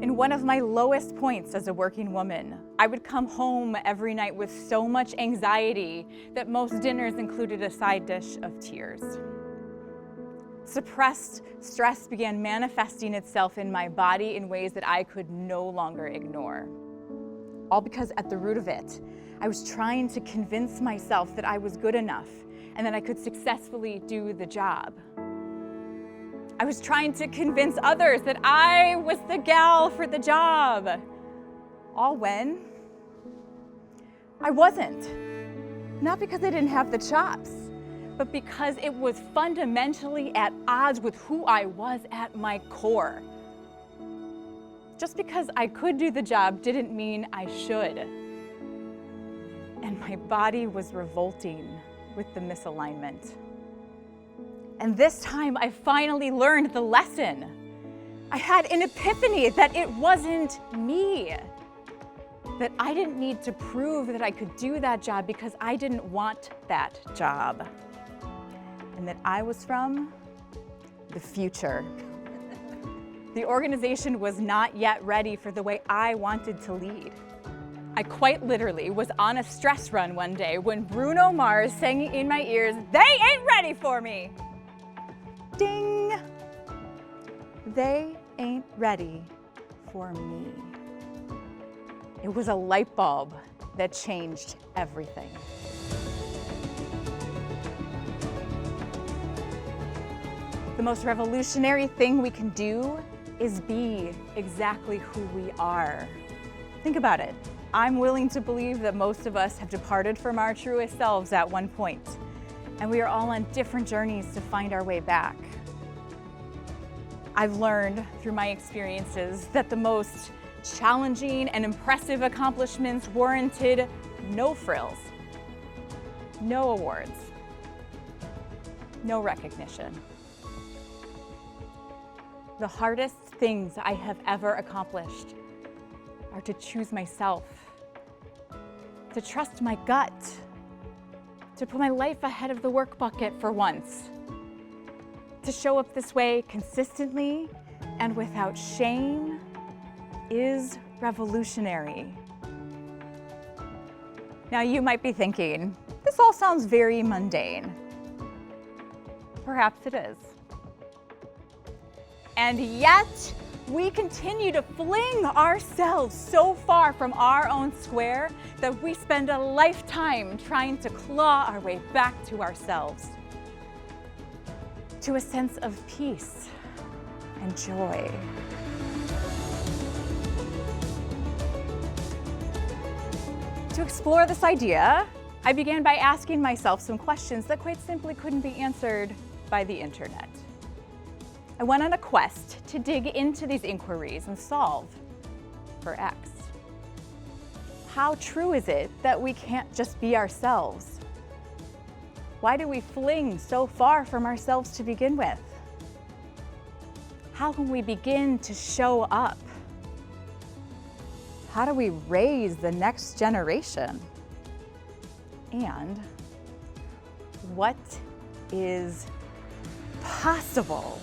In one of my lowest points as a working woman, I would come home every night with so much anxiety that most dinners included a side dish of tears. Suppressed stress began manifesting itself in my body in ways that I could no longer ignore. All because at the root of it, I was trying to convince myself that I was good enough and that I could successfully do the job. I was trying to convince others that I was the gal for the job. All when I wasn't. Not because I didn't have the chops, but because it was fundamentally at odds with who I was at my core. Just because I could do the job didn't mean I should. And my body was revolting with the misalignment. And this time I finally learned the lesson. I had an epiphany that it wasn't me. That I didn't need to prove that I could do that job because I didn't want that job. And that I was from the future. The organization was not yet ready for the way I wanted to lead. I quite literally was on a stress run one day when Bruno Mars sang in my ears, "They ain't ready for me." Ding! They ain't ready for me. It was a light bulb that changed everything. The most revolutionary thing we can do is be exactly who we are. Think about it. I'm willing to believe that most of us have departed from our truest selves at one point, and we are all on different journeys to find our way back. I've learned through my experiences that the most challenging and impressive accomplishments warranted no frills, no awards, no recognition. The hardest things I have ever accomplished are to choose myself, to trust my gut, to put my life ahead of the work bucket for once, to show up this way consistently and without shame is revolutionary. Now you might be thinking, this all sounds very mundane. Perhaps it is. And yet, we continue to fling ourselves so far from our own square that we spend a lifetime trying to claw our way back to ourselves, to a sense of peace and joy. To explore this idea, I began by asking myself some questions that quite simply couldn't be answered by the internet. I went on a quest to dig into these inquiries and solve for X. How true is it that we can't just be ourselves? Why do we fling so far from ourselves to begin with? How can we begin to show up? How do we raise the next generation? And what is possible?